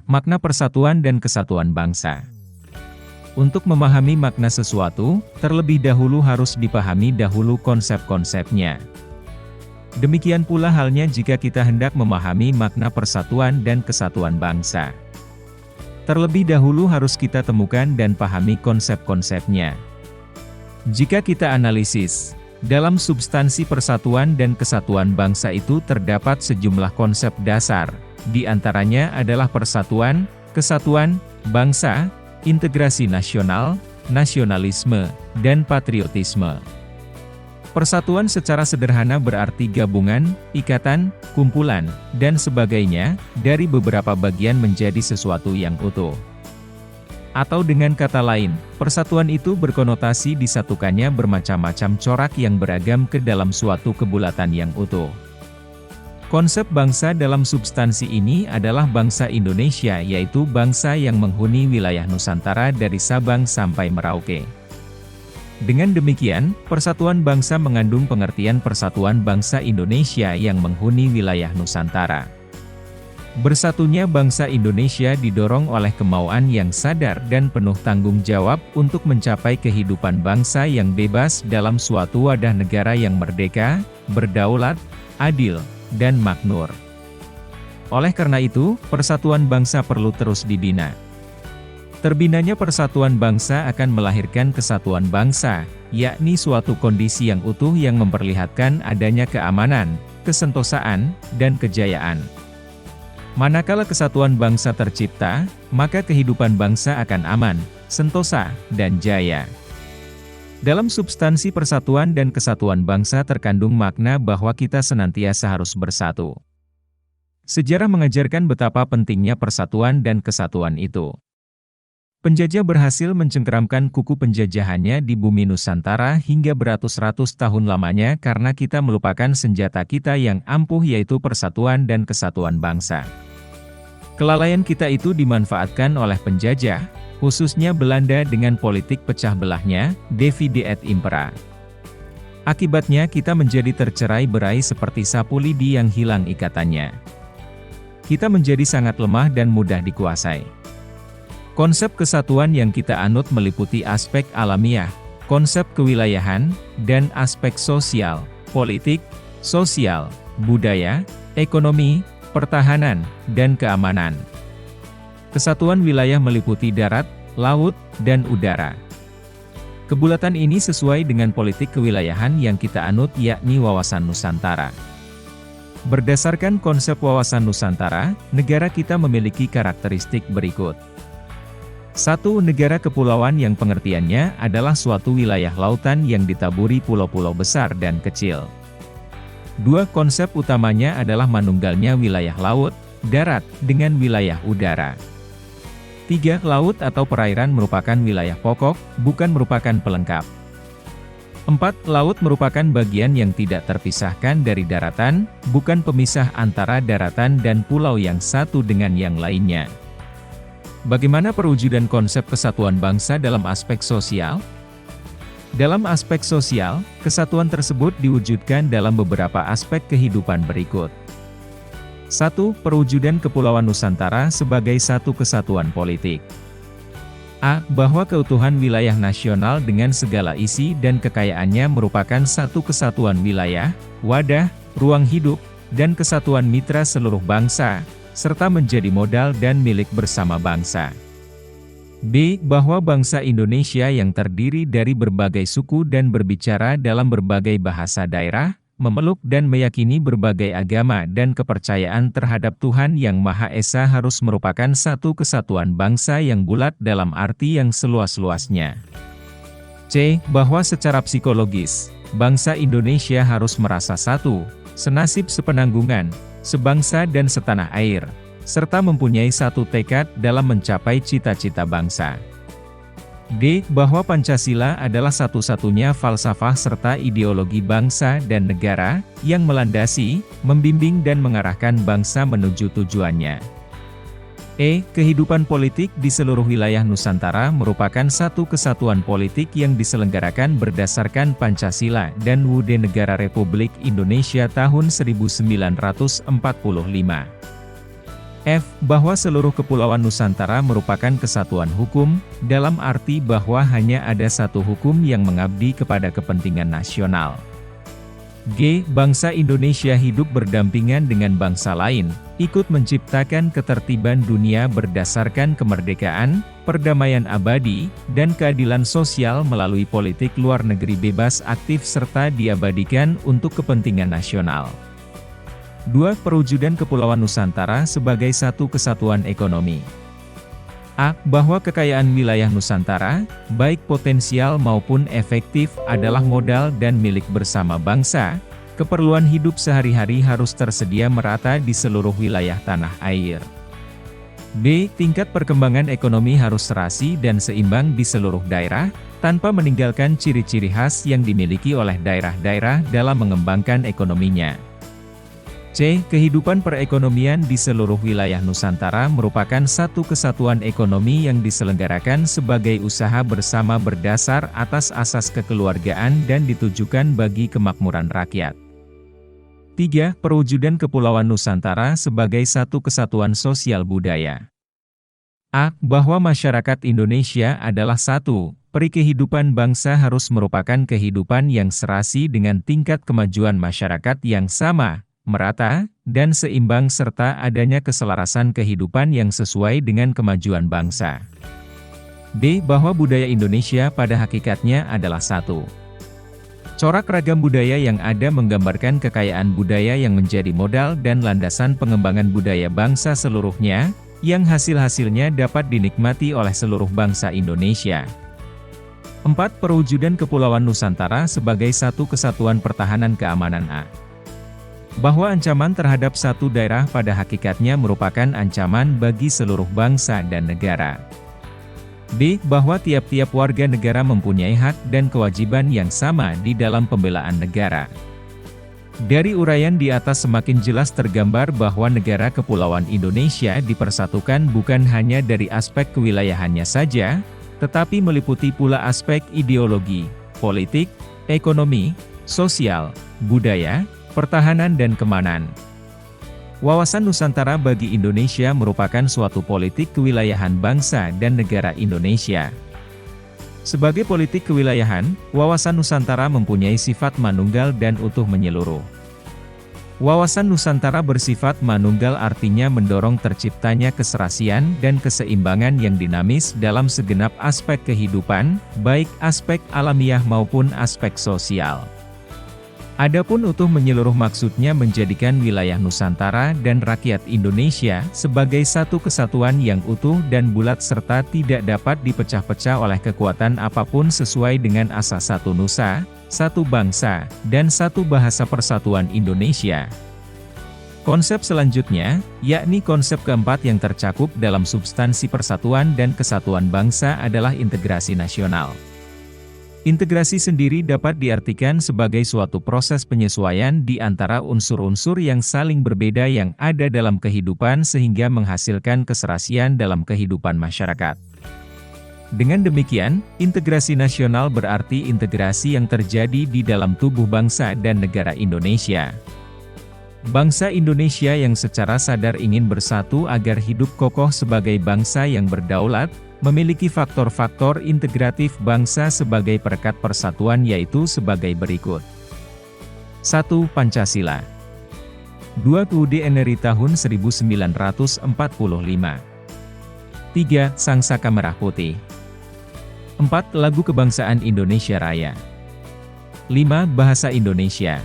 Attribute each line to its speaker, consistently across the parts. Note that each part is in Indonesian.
Speaker 1: Makna persatuan dan kesatuan bangsa. Untuk memahami makna sesuatu, terlebih dahulu harus dipahami dahulu konsep-konsepnya. Demikian pula halnya jika kita hendak memahami makna persatuan dan kesatuan bangsa. Terlebih dahulu harus kita temukan dan pahami konsep-konsepnya. Jika kita analisis, dalam substansi persatuan dan kesatuan bangsa itu terdapat sejumlah konsep dasar, di antaranya adalah persatuan, kesatuan, bangsa, integrasi nasional, nasionalisme, dan patriotisme. Persatuan secara sederhana berarti gabungan, ikatan, kumpulan, dan sebagainya, dari beberapa bagian menjadi sesuatu yang utuh. Atau dengan kata lain, persatuan itu berkonotasi disatukannya bermacam-macam corak yang beragam ke dalam suatu kebulatan yang utuh. Konsep bangsa dalam substansi ini adalah bangsa Indonesia, yaitu bangsa yang menghuni wilayah Nusantara dari Sabang sampai Merauke. Dengan demikian, persatuan bangsa mengandung pengertian persatuan bangsa Indonesia yang menghuni wilayah Nusantara. Bersatunya bangsa Indonesia didorong oleh kemauan yang sadar dan penuh tanggung jawab untuk mencapai kehidupan bangsa yang bebas dalam suatu wadah negara yang merdeka, berdaulat, adil, dan makmur. Oleh karena itu, persatuan bangsa perlu terus dibina. Terbinanya persatuan bangsa akan melahirkan kesatuan bangsa, yakni suatu kondisi yang utuh yang memperlihatkan adanya keamanan, kesentosaan, dan kejayaan. Manakala kesatuan bangsa tercipta, maka kehidupan bangsa akan aman, sentosa, dan jaya. Dalam substansi persatuan dan kesatuan bangsa terkandung makna bahwa kita senantiasa harus bersatu. Sejarah mengajarkan betapa pentingnya persatuan dan kesatuan itu. Penjajah berhasil mencengkeramkan kuku penjajahannya di bumi Nusantara hingga beratus-ratus tahun lamanya karena kita melupakan senjata kita yang ampuh, yaitu persatuan dan kesatuan bangsa. Kelalaian kita itu dimanfaatkan oleh penjajah, khususnya Belanda dengan politik pecah belahnya, divide et impera. Akibatnya kita menjadi tercerai-berai seperti sapu lidi yang hilang ikatannya. Kita menjadi sangat lemah dan mudah dikuasai. Konsep kesatuan yang kita anut meliputi aspek alamiah, konsep kewilayahan, dan aspek sosial, politik, sosial, budaya, ekonomi, pertahanan, dan keamanan. Kesatuan wilayah meliputi darat, laut, dan udara. Kebulatan ini sesuai dengan politik kewilayahan yang kita anut, yakni wawasan Nusantara. Berdasarkan konsep wawasan Nusantara, negara kita memiliki karakteristik berikut. 1. Negara kepulauan yang pengertiannya adalah suatu wilayah lautan yang ditaburi pulau-pulau besar dan kecil. 2. Konsep utamanya adalah manunggalnya wilayah laut, darat, dengan wilayah udara. 3. Laut atau perairan merupakan wilayah pokok, bukan merupakan pelengkap. 4. Laut merupakan bagian yang tidak terpisahkan dari daratan, bukan pemisah antara daratan dan pulau yang satu dengan yang lainnya. Bagaimana perwujudan konsep kesatuan bangsa dalam aspek sosial? Dalam aspek sosial, kesatuan tersebut diwujudkan dalam beberapa aspek kehidupan berikut. 1. Perwujudan Kepulauan Nusantara sebagai satu kesatuan politik. A. Bahwa keutuhan wilayah nasional dengan segala isi dan kekayaannya merupakan satu kesatuan wilayah, wadah, ruang hidup, dan kesatuan mitra seluruh bangsa, serta menjadi modal dan milik bersama bangsa. B. Bahwa bangsa Indonesia yang terdiri dari berbagai suku dan berbicara dalam berbagai bahasa daerah, memeluk dan meyakini berbagai agama dan kepercayaan terhadap Tuhan Yang Maha Esa harus merupakan satu kesatuan bangsa yang bulat dalam arti yang seluas-luasnya. C. Bahwa secara psikologis, bangsa Indonesia harus merasa satu, senasib sepenanggungan, sebangsa dan setanah air, serta mempunyai satu tekad dalam mencapai cita-cita bangsa. D. Bahwa Pancasila adalah satu-satunya falsafah serta ideologi bangsa dan negara, yang melandasi, membimbing dan mengarahkan bangsa menuju tujuannya. E. Kehidupan politik di seluruh wilayah Nusantara merupakan satu kesatuan politik yang diselenggarakan berdasarkan Pancasila dan UUD Negara Republik Indonesia tahun 1945. Bahwa seluruh Kepulauan Nusantara merupakan kesatuan hukum, dalam arti bahwa hanya ada satu hukum yang mengabdi kepada kepentingan nasional. G. Bangsa Indonesia hidup berdampingan dengan bangsa lain, ikut menciptakan ketertiban dunia berdasarkan kemerdekaan, perdamaian abadi, dan keadilan sosial melalui politik luar negeri bebas aktif serta diabadikan untuk kepentingan nasional. 2. Perwujudan Kepulauan Nusantara sebagai satu kesatuan ekonomi. A. Bahwa kekayaan wilayah Nusantara, baik potensial maupun efektif, adalah modal dan milik bersama bangsa. Keperluan hidup sehari-hari harus tersedia merata di seluruh wilayah tanah air. B. Tingkat perkembangan ekonomi harus serasi dan seimbang di seluruh daerah, tanpa meninggalkan ciri-ciri khas yang dimiliki oleh daerah-daerah dalam mengembangkan ekonominya. C. Kehidupan perekonomian di seluruh wilayah Nusantara merupakan satu kesatuan ekonomi yang diselenggarakan sebagai usaha bersama berdasar atas asas kekeluargaan dan ditujukan bagi kemakmuran rakyat. 3. Perwujudan Kepulauan Nusantara sebagai satu kesatuan sosial budaya. A. Bahwa masyarakat Indonesia adalah satu, peri kehidupan bangsa harus merupakan kehidupan yang serasi dengan tingkat kemajuan masyarakat yang sama, merata, dan seimbang serta adanya keselarasan kehidupan yang sesuai dengan kemajuan bangsa. D. Bahwa budaya Indonesia pada hakikatnya adalah satu. Corak ragam budaya yang ada menggambarkan kekayaan budaya yang menjadi modal dan landasan pengembangan budaya bangsa seluruhnya, yang hasil-hasilnya dapat dinikmati oleh seluruh bangsa Indonesia. 4. Perwujudan Kepulauan Nusantara sebagai satu kesatuan pertahanan keamanan. A. Bahwa ancaman terhadap satu daerah pada hakikatnya merupakan ancaman bagi seluruh bangsa dan negara. B. Bahwa tiap-tiap warga negara mempunyai hak dan kewajiban yang sama di dalam pembelaan negara. Dari uraian di atas semakin jelas tergambar bahwa negara Kepulauan Indonesia dipersatukan bukan hanya dari aspek kewilayahannya saja, tetapi meliputi pula aspek ideologi, politik, ekonomi, sosial, budaya, pertahanan dan keamanan. Wawasan Nusantara bagi Indonesia merupakan suatu politik kewilayahan bangsa dan negara Indonesia. Sebagai politik kewilayahan, wawasan Nusantara mempunyai sifat manunggal dan utuh menyeluruh. Wawasan Nusantara bersifat manunggal artinya mendorong terciptanya keserasian dan keseimbangan yang dinamis dalam segenap aspek kehidupan, baik aspek alamiah maupun aspek sosial. Adapun utuh menyeluruh maksudnya menjadikan wilayah Nusantara dan rakyat Indonesia sebagai satu kesatuan yang utuh dan bulat serta tidak dapat dipecah-pecah oleh kekuatan apapun sesuai dengan asas satu nusa, satu bangsa, dan satu bahasa persatuan Indonesia. Konsep selanjutnya, yakni konsep keempat yang tercakup dalam substansi persatuan dan kesatuan bangsa adalah integrasi nasional. Integrasi sendiri dapat diartikan sebagai suatu proses penyesuaian di antara unsur-unsur yang saling berbeda yang ada dalam kehidupan sehingga menghasilkan keserasian dalam kehidupan masyarakat. Dengan demikian, integrasi nasional berarti integrasi yang terjadi di dalam tubuh bangsa dan negara Indonesia. Bangsa Indonesia yang secara sadar ingin bersatu agar hidup kokoh sebagai bangsa yang berdaulat, memiliki faktor-faktor integratif bangsa sebagai perekat persatuan yaitu sebagai berikut. 1. Pancasila. 2. UUD NRI tahun 1945. 3. Sangsaka Merah Putih. 4. Lagu Kebangsaan Indonesia Raya. 5. Bahasa Indonesia.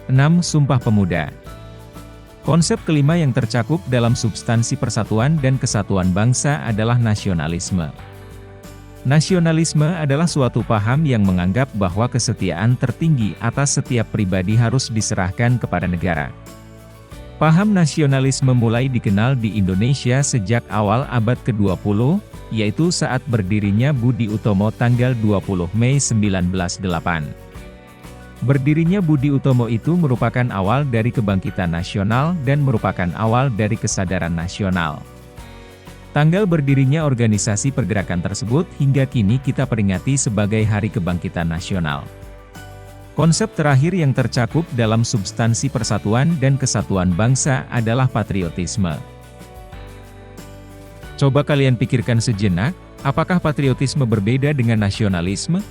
Speaker 1: 6. Sumpah Pemuda. Konsep kelima yang tercakup dalam substansi persatuan dan kesatuan bangsa adalah nasionalisme. Nasionalisme adalah suatu paham yang menganggap bahwa kesetiaan tertinggi atas setiap pribadi harus diserahkan kepada negara. Paham nasionalisme mulai dikenal di Indonesia sejak awal abad ke-20, yaitu saat berdirinya Budi Utomo tanggal 20 Mei 1908. Berdirinya Budi Utomo itu merupakan awal dari kebangkitan nasional dan merupakan awal dari kesadaran nasional. Tanggal berdirinya organisasi pergerakan tersebut hingga kini kita peringati sebagai Hari Kebangkitan Nasional. Konsep terakhir yang tercakup dalam substansi persatuan dan kesatuan bangsa adalah patriotisme. Coba kalian pikirkan sejenak, apakah patriotisme berbeda dengan nasionalisme?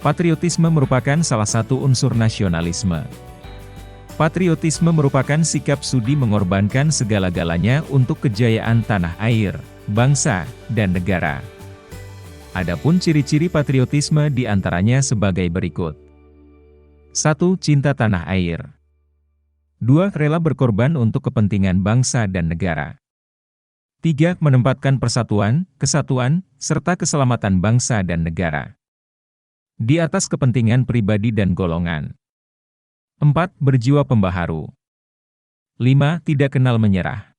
Speaker 1: Patriotisme merupakan salah satu unsur nasionalisme. Patriotisme merupakan sikap sudi mengorbankan segala-galanya untuk kejayaan tanah air, bangsa, dan negara. Adapun ciri-ciri patriotisme diantaranya sebagai berikut. 1. Cinta tanah air. 2. Rela berkorban untuk kepentingan bangsa dan negara. 3. Menempatkan persatuan, kesatuan, serta keselamatan bangsa dan negara di atas kepentingan pribadi dan golongan. 4. Berjiwa pembaharu. 5. Tidak kenal menyerah.